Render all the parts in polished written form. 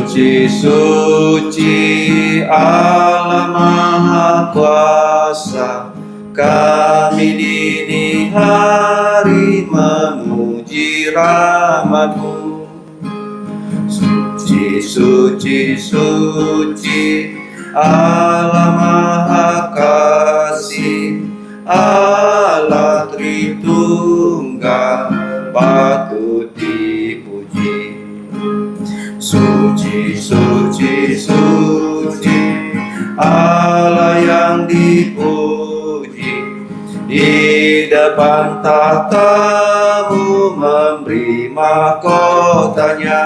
Suci, suci Allah Maha Kuasa, kami dini hari memuji rahmat-Mu. Suci, suci, suci Allah Maha Kasih, Allah Tritunggal patut dipuji. Suci, suci, suci Allah yang dipuji, di depan tahta-Mu memberi mahkotanya.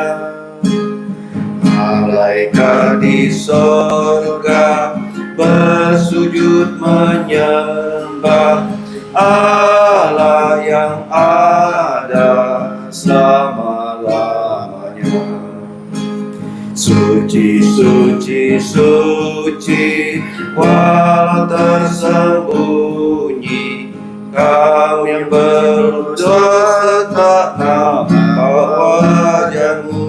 Malaikat di sorga bersujud menyembah Allah yang ada selama-lamanya. Suci, suci, suci, walau tersembunyi, Kau yang berdosa tak nampak wajah-Mu.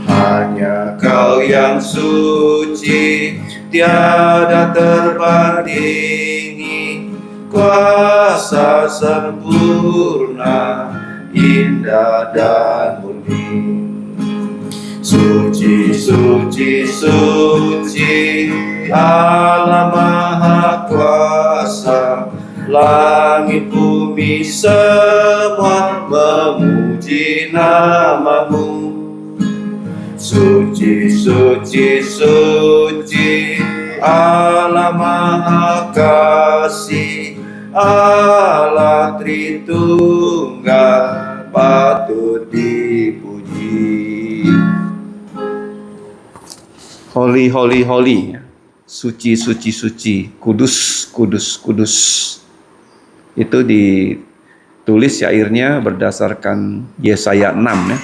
Hanya Kau yang suci, tiada terbandingi, kuasa sempurna, indah dan murni. Suci, suci, suci Allah Maha Kuasa, langit bumi semua memuji nama-Mu. Suci, suci, suci Allah Maha Kasih, Allah Tritunggal patut dipuji. Holy, holy, holy, suci, suci, suci, kudus, kudus, kudus. Itu ditulis syairnya berdasarkan Yesaya 6 ya,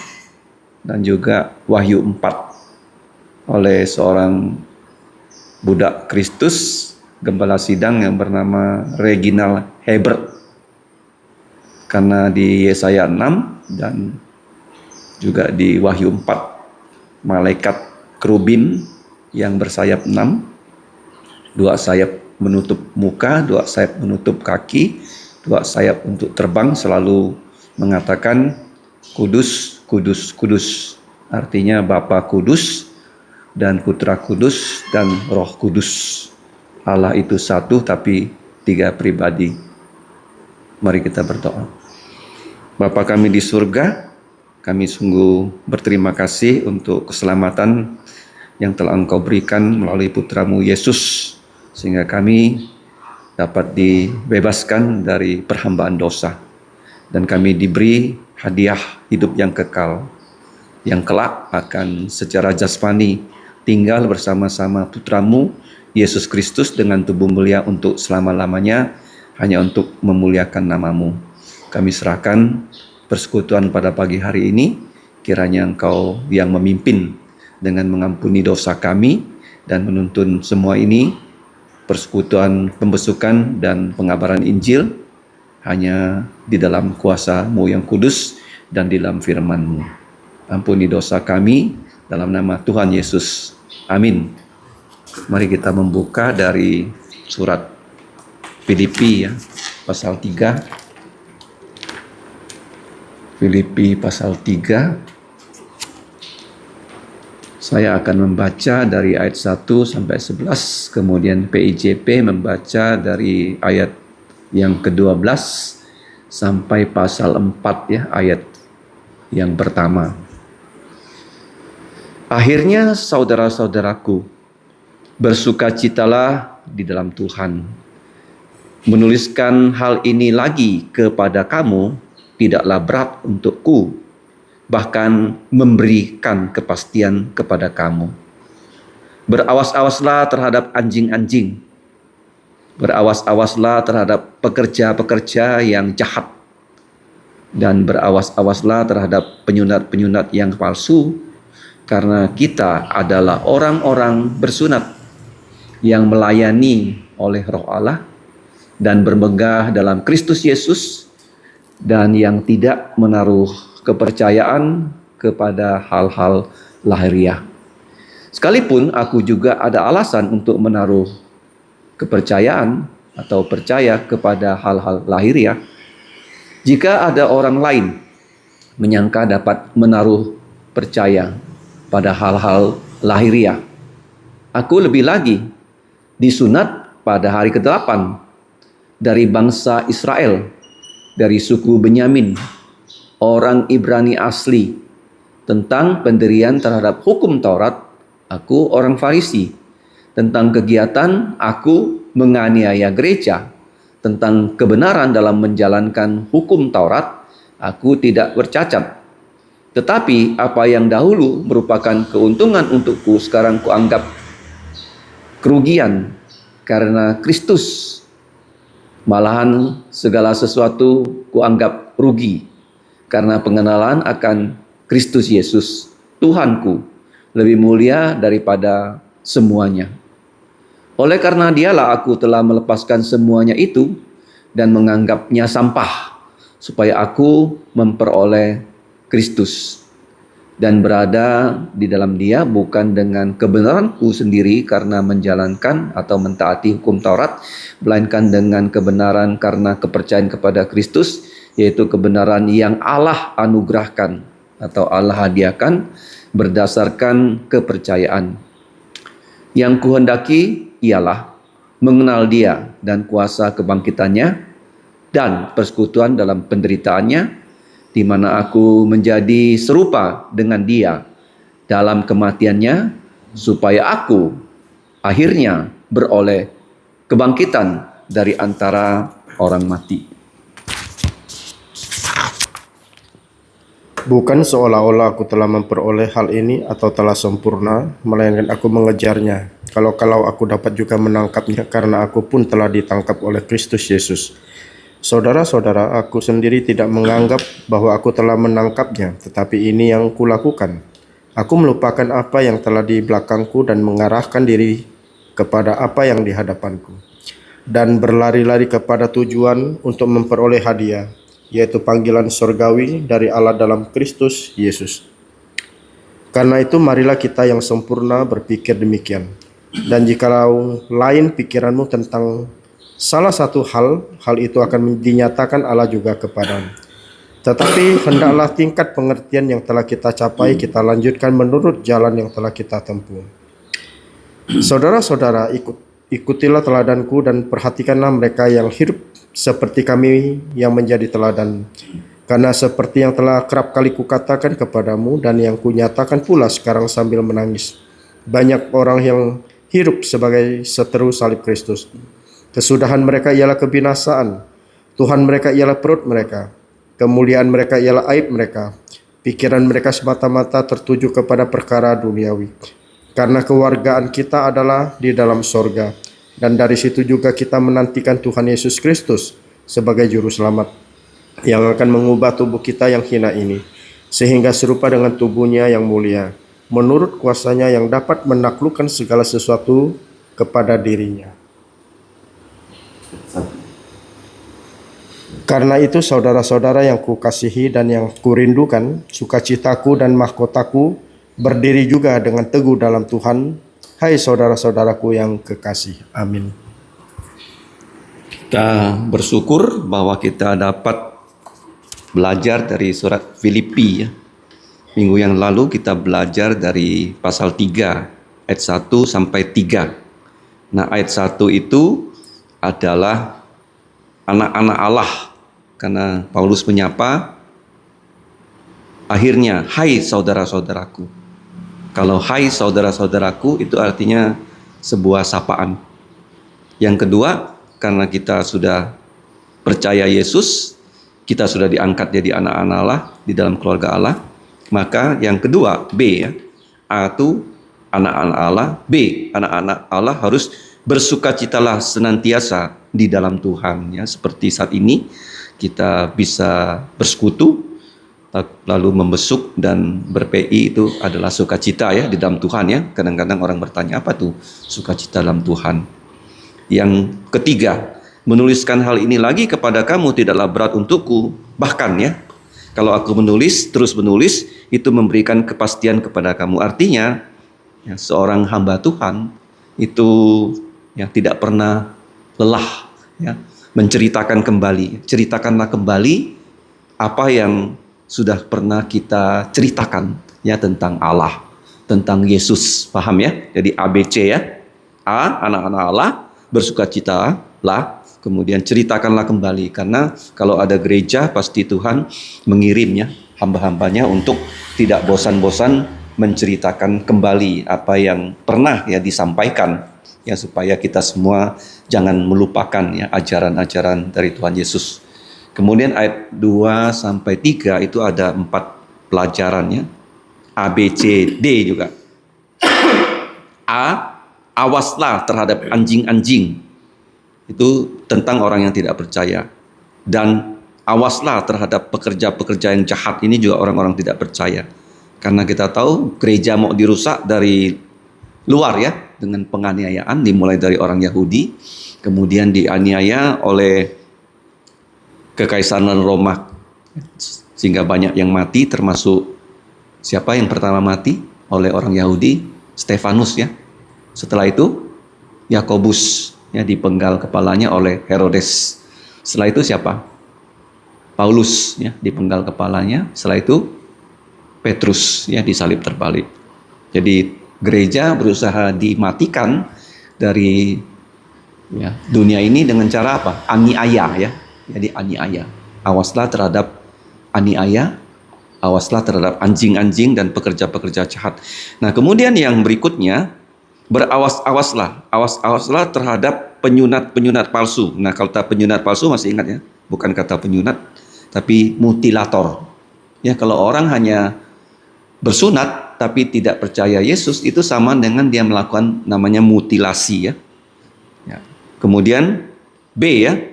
dan juga Wahyu 4 oleh seorang budak Kristus, gembala sidang yang bernama Reginald Hebert. Karena di Yesaya 6 dan juga di Wahyu 4, malaikat kerubin yang bersayap 6, 2 sayap menutup muka, 2 sayap menutup kaki, 2 sayap untuk terbang, selalu mengatakan kudus, kudus, kudus. Artinya Bapa kudus dan Putra kudus dan Roh kudus. Allah itu satu tapi 3 pribadi. Mari kita berdoa. Bapa kami di surga, kami sungguh berterima kasih untuk keselamatan yang telah Engkau berikan melalui Putra-Mu Yesus, sehingga kami dapat dibebaskan dari perhambaan dosa, dan kami diberi hadiah hidup yang kekal, yang kelak akan secara jasmani tinggal bersama-sama Putra-Mu Yesus Kristus dengan tubuh mulia untuk selama-lamanya, hanya untuk memuliakan nama-Mu. Kami serahkan persekutuan pada pagi hari ini, kiranya Engkau yang memimpin dengan mengampuni dosa kami dan menuntun semua ini, persekutuan pembesukan dan pengabaran Injil, hanya di dalam kuasa-Mu yang kudus dan di dalam firman-Mu. Ampuni dosa kami dalam nama Tuhan Yesus. Amin. Mari kita membuka dari surat Filipi ya, pasal 3. Filipi pasal 3. Saya akan membaca dari ayat 1 sampai 11, kemudian PIJP membaca dari ayat yang ke-12 sampai pasal 4 ya, ayat yang pertama. Akhirnya saudara-saudaraku, bersukacitalah di dalam Tuhan. Menuliskan hal ini lagi kepada kamu tidaklah berat untukku, bahkan memberikan kepastian kepada kamu. Berawas-awaslah terhadap anjing-anjing. Berawas-awaslah terhadap pekerja-pekerja yang jahat. Dan berawas-awaslah terhadap penyunat-penyunat yang palsu, karena kita adalah orang-orang bersunat yang melayani oleh Roh Allah dan bermegah dalam Kristus Yesus, dan yang tidak menaruh kepercayaan kepada hal-hal lahiriah. Sekalipun aku juga ada alasan untuk menaruh kepercayaan atau percaya kepada hal-hal lahiriah, jika ada orang lain menyangka dapat menaruh percaya pada hal-hal lahiriah, aku lebih lagi disunat pada hari ke-8 dari bangsa Israel, dari suku Benyamin, orang Ibrani asli. Tentang pendirian terhadap hukum Taurat, aku orang Farisi. Tentang kegiatan, aku menganiaya gereja. Tentang kebenaran dalam menjalankan hukum Taurat, aku tidak bercacat. Tetapi apa yang dahulu merupakan keuntungan untukku, sekarang kuanggap kerugian karena Kristus. Malahan segala sesuatu kuanggap rugi karena pengenalan akan Kristus Yesus, Tuhanku, lebih mulia daripada semuanya. Oleh karena dialah aku telah melepaskan semuanya itu dan menganggapnya sampah, supaya aku memperoleh Kristus dan berada di dalam Dia, bukan dengan kebenaranku sendiri karena menjalankan atau mentaati hukum Taurat, melainkan dengan kebenaran karena kepercayaan kepada Kristus, yaitu kebenaran yang Allah anugerahkan atau Allah hadiahkan berdasarkan kepercayaan. Yang kuhendaki ialah mengenal Dia dan kuasa kebangkitannya dan persekutuan dalam penderitaannya, di mana aku menjadi serupa dengan Dia dalam kematiannya, supaya aku akhirnya beroleh kebangkitan dari antara orang mati. Bukan seolah-olah aku telah memperoleh hal ini atau telah sempurna, melainkan aku mengejarnya. Kalau aku dapat juga menangkapnya, karena aku pun telah ditangkap oleh Kristus Yesus. Saudara-saudara, aku sendiri tidak menganggap bahwa aku telah menangkapnya, tetapi ini yang kulakukan. Aku melupakan apa yang telah di belakangku dan mengarahkan diri kepada apa yang di hadapanku, dan berlari-lari kepada tujuan untuk memperoleh hadiah, yaitu panggilan surgawi dari Allah dalam Kristus Yesus. Karena itu marilah kita yang sempurna berpikir demikian. Dan jikalau lain pikiranmu tentang salah satu hal itu akan dinyatakan Allah juga kepadamu. Tetapi hendaklah tingkat pengertian yang telah kita capai kita lanjutkan menurut jalan yang telah kita tempuh. Saudara-saudara, ikutilah teladanku dan perhatikanlah mereka yang hidup seperti kami yang menjadi teladan. Karena seperti yang telah kerap kali kukatakan kepadamu dan yang kunyatakan pula sekarang sambil menangis, banyak orang yang hidup sebagai seteru salib Kristus. Kesudahan mereka ialah kebinasaan, Tuhan mereka ialah perut mereka, kemuliaan mereka ialah aib mereka, pikiran mereka semata-mata tertuju kepada perkara duniawi. Karena kewargaan kita adalah di dalam sorga, dan dari situ juga kita menantikan Tuhan Yesus Kristus sebagai juru selamat, yang akan mengubah tubuh kita yang hina ini, sehingga serupa dengan tubuhnya yang mulia, menurut kuasanya yang dapat menaklukkan segala sesuatu kepada dirinya. Karena itu saudara-saudara yang kukasihi dan yang kurindukan, sukacitaku dan mahkotaku berdiri juga dengan teguh dalam Tuhan. Hai saudara-saudaraku yang kekasih. Amin. Kita bersyukur bahwa kita dapat belajar dari surat Filipi ya. Minggu yang lalu kita belajar dari pasal 3 ayat 1 sampai 3. Nah, ayat 1 itu adalah anak-anak Allah, karena Paulus menyapa akhirnya, hai saudara-saudaraku. Kalau hai saudara-saudaraku itu artinya sebuah sapaan. Yang kedua, karena kita sudah percaya Yesus, kita sudah diangkat jadi anak-anak Allah di dalam keluarga Allah. Maka yang kedua, B ya. A itu anak-anak Allah, B anak-anak Allah harus bersukacitalah senantiasa di dalam Tuhan ya. Seperti saat ini kita bisa bersekutu lalu membesuk dan ber-PI, itu adalah sukacita ya di dalam Tuhan ya. Kadang-kadang orang bertanya, apa tuh sukacita dalam Tuhan? Yang ketiga, menuliskan hal ini lagi kepada kamu tidaklah berat untukku, bahkan ya Kalau aku menulis, terus menulis, itu memberikan kepastian kepada kamu. Artinya, ya, seorang hamba Tuhan itu ya tidak pernah lelah ya menceritakan kembali. Ceritakanlah kembali apa yang sudah pernah kita ceritakan ya tentang Allah, tentang Yesus. Paham ya? Jadi ABC ya. A, anak-anak Allah, bersukacitalah. Kemudian ceritakanlah kembali, karena kalau ada gereja pasti Tuhan mengirimnya hamba-hambanya untuk tidak bosan-bosan menceritakan kembali apa yang pernah ya disampaikan ya, supaya kita semua jangan melupakan ya ajaran-ajaran dari Tuhan Yesus. Kemudian ayat 2 sampai 3 itu ada 4 pelajarannya. A, B, C, D juga. A, awaslah terhadap anjing-anjing. Itu tentang orang yang tidak percaya. Dan awaslah terhadap pekerja-pekerja yang jahat, ini juga orang-orang tidak percaya. Karena kita tahu gereja mau dirusak dari luar ya, dengan penganiayaan, dimulai dari orang Yahudi, kemudian dianiaya oleh Kekaisaran Roma, sehingga banyak yang mati, termasuk siapa yang pertama mati oleh orang Yahudi? Stefanus ya. Setelah itu Yakobus ya dipenggal kepalanya oleh Herodes. Setelah itu siapa? Paulus ya dipenggal kepalanya. Setelah itu Petrus ya disalib terbalik. Jadi gereja berusaha dimatikan dari ya dunia ini dengan cara apa? Aniaya ya. Jadi aniaya. Awaslah terhadap aniaya, awaslah terhadap anjing-anjing dan pekerja-pekerja jahat. Nah, kemudian yang berikutnya, awas-awaslah terhadap penyunat-penyunat palsu. Nah, kalau kata penyunat palsu masih ingat ya, bukan kata penyunat, tapi mutilator. Ya, kalau orang hanya bersunat tapi tidak percaya Yesus, itu sama dengan dia melakukan namanya mutilasi ya. Ya. Kemudian B ya,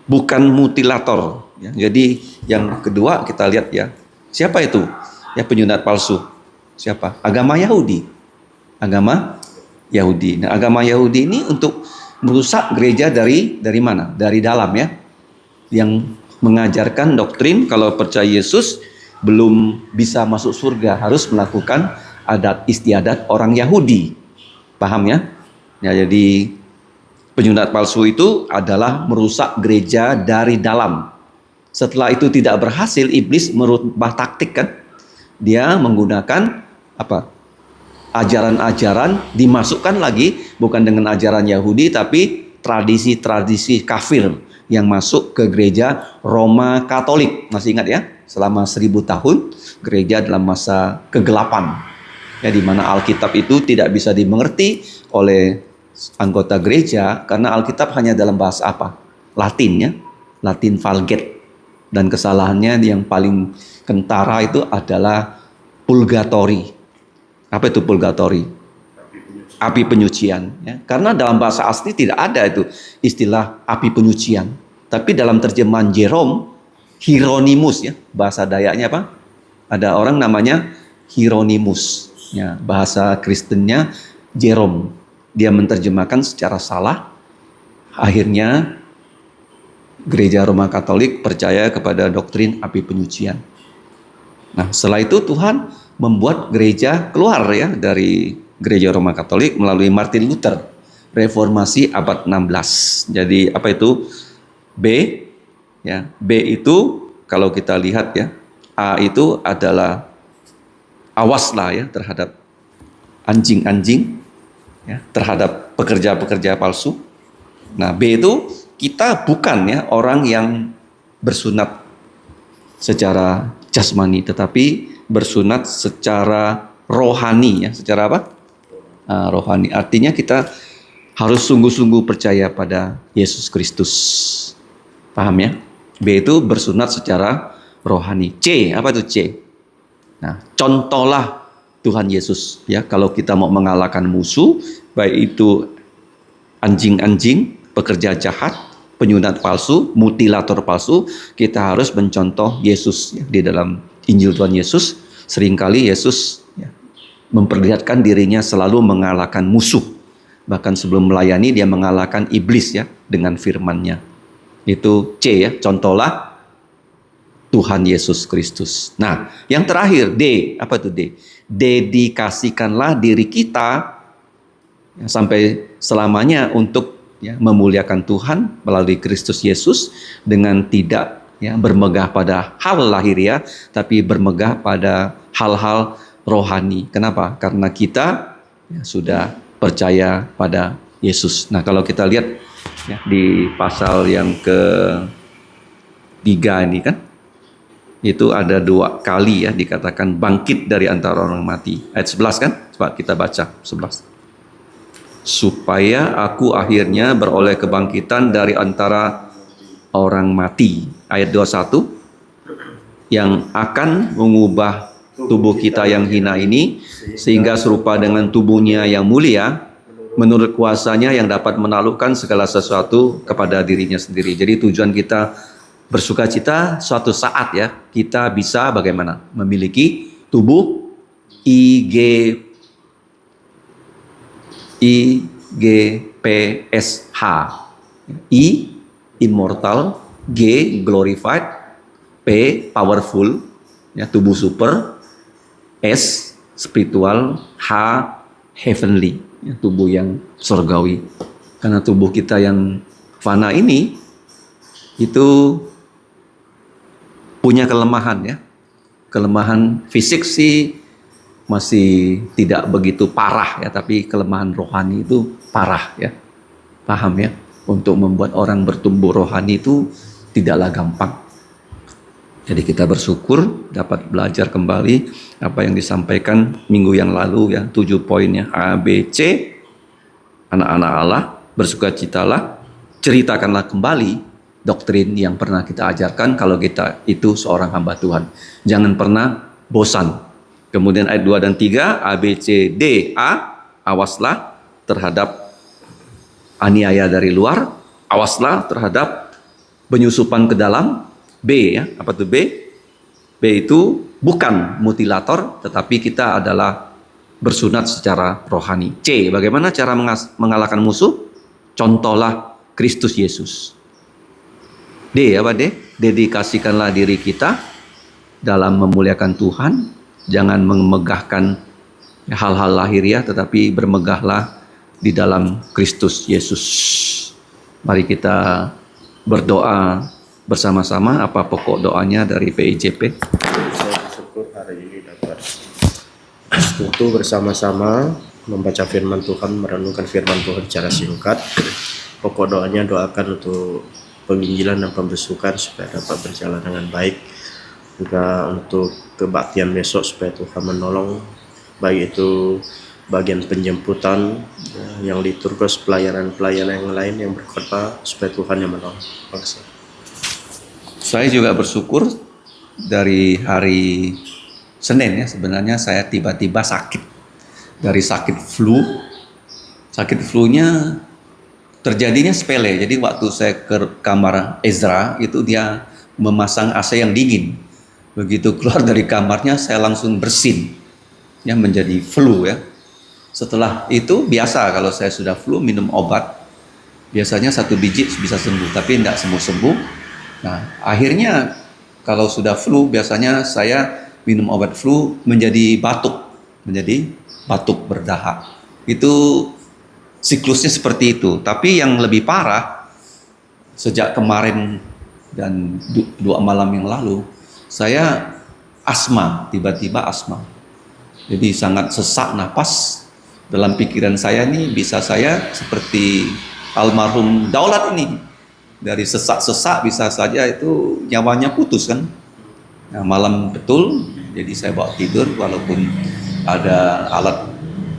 bukan mutilator. Ya. Jadi yang kedua kita lihat ya, siapa itu? Ya penyunat palsu. Siapa? Agama Yahudi. Agama Yahudi. Nah, agama Yahudi ini untuk merusak gereja dari mana? Dari dalam ya. Yang mengajarkan doktrin kalau percaya Yesus belum bisa masuk surga, harus melakukan adat istiadat orang Yahudi. Paham ya? Ya, jadi penyunat palsu itu adalah merusak gereja dari dalam. Setelah itu tidak berhasil, iblis merubah taktik kan? Dia menggunakan apa? Ajaran-ajaran, dimasukkan lagi bukan dengan ajaran Yahudi tapi tradisi-tradisi kafir yang masuk ke gereja Roma Katolik. Masih ingat ya? Selama 1000 tahun gereja dalam masa kegelapan. Ya, di mana Alkitab itu tidak bisa dimengerti oleh anggota gereja karena Alkitab hanya dalam bahasa apa? Latin ya. Latin Vulgate. Dan kesalahannya yang paling kentara itu adalah purgatory. Apa itu purgatory? Api penyucian. Ya. Karena dalam bahasa asli tidak ada itu istilah api penyucian. Tapi dalam terjemahan Jerome, Hieronymus ya, bahasa Dayaknya apa? Ada orang namanya Hieronymus. Ya, bahasa Kristennya Jerome. Dia menerjemahkan secara salah. Akhirnya gereja Roma Katolik percaya kepada doktrin api penyucian. Nah, setelah itu Tuhan membuat gereja keluar ya dari gereja Roma Katolik melalui Martin Luther, reformasi abad 16. Jadi apa itu? B ya. B itu kalau kita lihat ya, A itu adalah awaslah ya terhadap anjing-anjing ya, terhadap pekerja-pekerja palsu. Nah, B itu kita bukan ya orang yang bersunat secara jasmani, tetapi bersunat secara rohani ya. Secara apa? Rohani. Artinya kita harus sungguh-sungguh percaya pada Yesus Kristus. Paham ya? B itu bersunat secara rohani. C, apa itu C? Nah, contohlah Tuhan Yesus ya. Kalau kita mau mengalahkan musuh, baik itu anjing-anjing, pekerja jahat, penyunat palsu, mutilator palsu, kita harus mencontoh Yesus ya. Di dalam Injil Tuhan Yesus, seringkali Yesus ya, memperlihatkan dirinya selalu mengalahkan musuh. Bahkan sebelum melayani dia mengalahkan iblis ya dengan firman-Nya. Itu C ya, contohlah Tuhan Yesus Kristus. Nah, yang terakhir D, apa itu D? Dedikasikanlah diri kita ya, sampai selamanya untuk ya, memuliakan Tuhan melalui Kristus Yesus dengan tidak ya, bermegah pada hal lahiriah, tapi bermegah pada hal-hal rohani. Kenapa? Karena kita ya, sudah percaya pada Yesus. Nah, kalau kita lihat ya, di pasal yang ketiga ini kan, itu ada 2 kali ya dikatakan bangkit dari antara orang mati. Ayat 11 kan? Coba kita baca 11. Supaya aku akhirnya beroleh kebangkitan dari antara orang mati. Ayat 21. Yang akan mengubah tubuh kita yang hina ini sehingga serupa dengan tubuhnya yang mulia menurut kuasanya yang dapat menaklukkan segala sesuatu kepada dirinya sendiri. Jadi tujuan kita bersuka cita suatu saat ya kita bisa bagaimana memiliki tubuh IGPSH. I immortal, G glorified, P powerful ya tubuh super, S spiritual, H heavenly ya, tubuh yang surgawi. Karena tubuh kita yang fana ini itu punya kelemahan ya. Kelemahan fisik sih masih tidak begitu parah ya, tapi kelemahan rohani itu parah ya. Paham ya? Untuk membuat orang bertumbuh rohani itu tidaklah gampang. Jadi kita bersyukur dapat belajar kembali apa yang disampaikan minggu yang lalu ya, 7 poinnya A, B, C. Anak-anak Allah, bersukacitalah, ceritakanlah kembali doktrin yang pernah kita ajarkan kalau kita itu seorang hamba Tuhan. Jangan pernah bosan. Kemudian ayat 2 dan 3, A, B, C, D, A, awaslah terhadap aniaya dari luar, awaslah terhadap penyusupan ke dalam. B ya, apa itu B? B itu bukan mutilator, tetapi kita adalah bersunat secara rohani. C, bagaimana cara mengalahkan musuh? Contohlah Kristus Yesus. D, apa D? Dedikasikanlah diri kita dalam memuliakan Tuhan. Jangan memegahkan hal-hal lahiriah, tetapi bermegahlah di dalam Kristus Yesus. Mari kita berdoa bersama-sama. Apa pokok doanya dari PIJP? Saya bersyukur hari ini dapat sekutu bersama-sama membaca firman Tuhan, merenungkan firman Tuhan secara singkat. Pokok doanya doakan untuk penginjilan dan pembesukan supaya dapat berjalan dengan baik, juga untuk kebaktian besok supaya Tuhan menolong, baik itu bagian penjemputan yang liturgis, pelayanan-pelayanan yang lain yang berkhotbah, supaya Tuhan yang menolong. Terima kasih. Saya juga bersyukur dari hari Senin ya, sebenarnya saya tiba-tiba sakit. Dari sakit flu. Sakit flu-nya terjadinya sepele. Jadi waktu saya ke kamar Ezra itu dia memasang AC yang dingin. Begitu keluar dari kamarnya saya langsung bersin. Ya menjadi flu ya. Setelah itu biasa kalau saya sudah flu minum obat. Biasanya 1 biji bisa sembuh, tapi tidak sembuh-sembuh. Nah, akhirnya kalau sudah flu biasanya saya minum obat flu menjadi batuk berdahak. Itu siklusnya seperti itu. Tapi yang lebih parah, sejak kemarin dan 2 malam yang lalu, saya asma, tiba-tiba asma. Jadi sangat sesak napas. Dalam pikiran saya nih, bisa saya seperti almarhum Daulat ini. Dari sesak-sesak bisa saja itu nyawanya putus kan. Nah, malam betul, jadi saya bawa tidur walaupun ada alat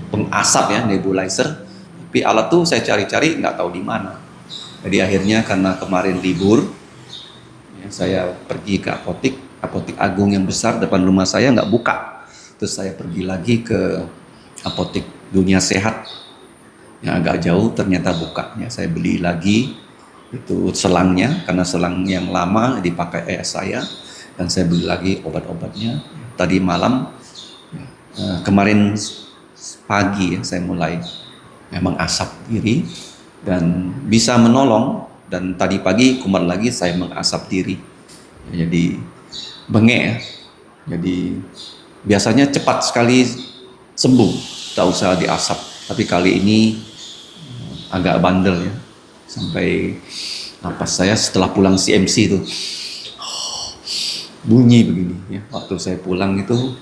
pengasap ya, nebulizer. Tapi alat tuh saya cari-cari nggak tahu di mana. Jadi akhirnya karena kemarin libur, ya, saya pergi ke apotik Agung yang besar depan rumah saya nggak buka. Terus saya pergi lagi ke apotik Dunia Sehat yang agak jauh, ternyata buka. Ya, saya beli lagi itu selangnya karena selang yang lama dipakai ayah saya, dan saya beli lagi obat-obatnya. Tadi malam, kemarin pagi ya, saya mulai memang asap diri dan bisa menolong, dan tadi pagi kumat lagi saya mengasap diri. Jadi bengek ya. Jadi biasanya cepat sekali sembuh, tak usah diasap. Tapi kali ini agak bandel ya. Sampai napas saya setelah pulang CMC itu bunyi begini ya. Waktu saya pulang itu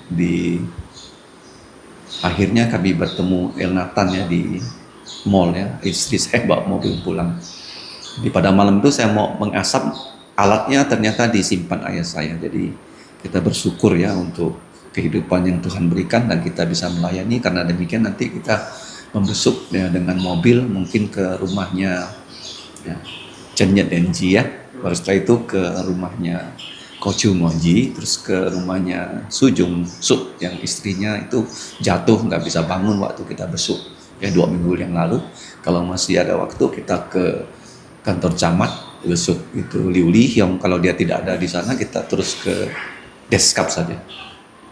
akhirnya kami bertemu El Nathan ya di mall ya. Istri saya bawa mobil pulang. Di pada malam itu saya mau mengasap, alatnya ternyata disimpan ayah saya. Jadi kita bersyukur ya untuk kehidupan yang Tuhan berikan dan kita bisa melayani. Karena demikian nanti kita membesuk ya dengan mobil mungkin ke rumahnya ya, Chenyet Denji ya. Baru setelah itu ke rumahnya Kochu Moji, terus ke rumahnya Sujung Suk yang istrinya itu jatuh nggak bisa bangun waktu kita besuk ya 2 minggu yang lalu. Kalau masih ada waktu kita ke kantor camat besuk itu Liu Li yang kalau dia tidak ada di sana kita terus ke Deskap saja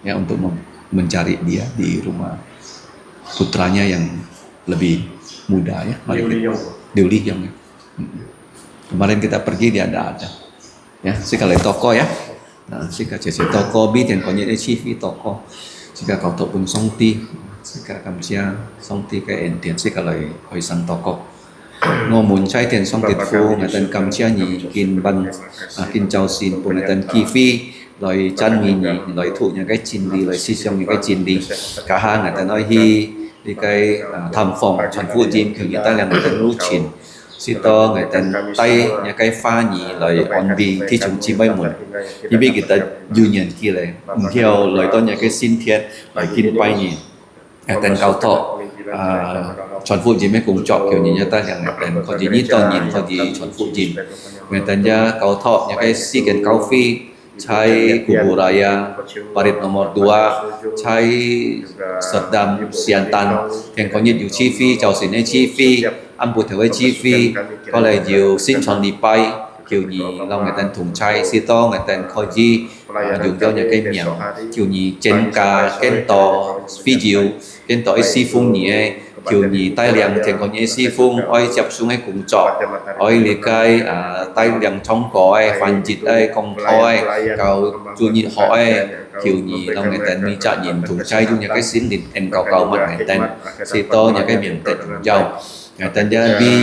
ya untuk mencari dia di rumah putranya yang lebih muda ya. Liu Li yang kemarin kita pergi dia ada. Ya, kalau toko ya. Nah, kalau toko bi dan konyet chi fi toko. Kalau tok pun song ti, kalau kamsia song ti cái tiền kalau hồi sang toko. Ngô muốn trái tiền song tiệt phu, người ta kamsia nhị kin ban kin chao xin, pun người ta ki phi, rồi chân nhị rồi thụ những cái chín đi, rồi si xong những cái chín đi. Cả hai người ta nói hi đi cái thăm phòng sản phụ jin, kiểu người ta là người ta lưu chín. Sito người ta tay những cái pha nhị lời on đi thì chúng chỉ bay một như bây kita union kia này theo lời tôi những cái xin thiệt lời kinh bay nhị người ta cao thọ chọn phụ gì mấy cùng chọn kiểu như người ta rằng người ta có gì như tôi nhìn có gì chọn phụ gì người ta nhớ cao thọ những cái si kiện cao phi chai Kuburaya Parit nomor 2 chai Saddam Siantan yang có nhiều chi phí chào xin chi phí ăn bột theo chi phí có là nhiều sinh chọn đi bay kiểu như lòng người ta thùng chai xí to người ta coi gì dùng cho những cái miệng kiểu như trên cả cái to phi diệu cái to xí phun nhỉ kiểu như tai liang thì có những xí phun oi chập xuống ấy cùng chọ oi lì cái tai liang trong cõi phản dịch ấy công thôi cầu chu nhị họ ấy kiểu như lòng người ta mi chọn nhìn thùng chai dùng những cái xin điện em cầu mặt người ta xí to những cái miệng tết giàu người ta nhớ bi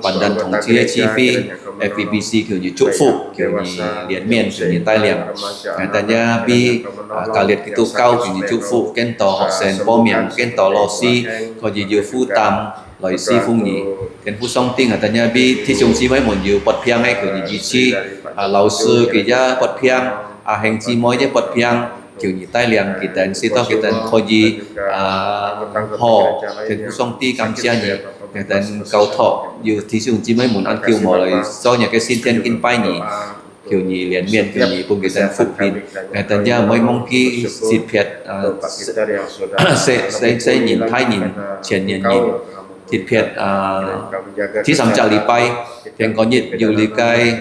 bản thống chia chi phí FPBC kiểu như chúc phụ kiểu như liên miền kiểu như tai liang người ta nhớ bi cả liệt cái tu cao kiểu như chúc phụ cái tò họ sen po miệng cái tò lò xi có gì nhiều phu tam lời si phung nhỉ cái phu song tinh người ta nhớ bi thì chúng si mấy một nhiều bật piang hay kiểu như gì chi lão sư cái gia bật piang hành chi mỗi cái bật piang kiểu như tai liang kita sito kita có gì họ cái phu song ti cam chia nhỉ người ta cầu thọ dù thí dụ chỉ mấy muốn ăn kiểu mò lại do nhà cái xin thiên kinh bay nhỉ kiểu như liền miền kiểu như cùng người ta phục hình người ta nhớ mấy mong kia xịt phiệt sẽ nhìn thay nhìn chuyển nhìn thịt phiệt thì sắm chả lì bay thì có nhiệt dù lì cái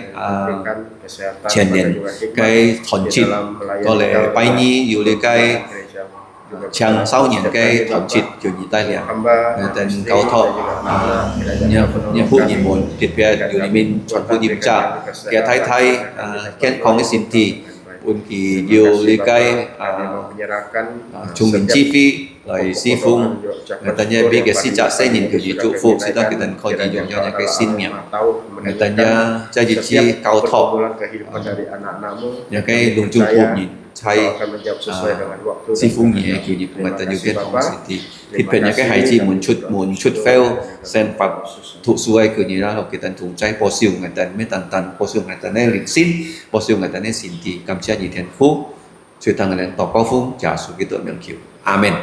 chuyển nhìn cái thon chít có lẽ bay nhí dù lì cái chẳng sau những cái thẩm chít kiểu như tai liang tên cao thọ nhà phụ nhìn muốn thiệt về dù như mình chọn phụ nhìn trả cái thay cái con cái xin thì buồn kỳ nhiều lý cái chúng mình chi phí rồi si phung người ta nhớ biết cái si trả sẽ nhìn kiểu gì trụ phụ sẽ ta cái tên coi gì dùng cho những cái xin miệng người ta nhớ cho gì chi cao thọ những cái lùng chung phụ nhìn chay si phung nhẹ kiểu như người ta điều kiệnของสิthìเป็นnhững cái hay chi muốn chút fail sen phật thụ xuôi kiểu như đó là cái tên thùng chay bổ sung người ta mới tàn bổ sung người ta nên lịch xin bổ sung người ta nên xin thì cảm chia như thiên phú chuyện thằng người ta tỏ cao phung trả số cái tội miệng kiểu amen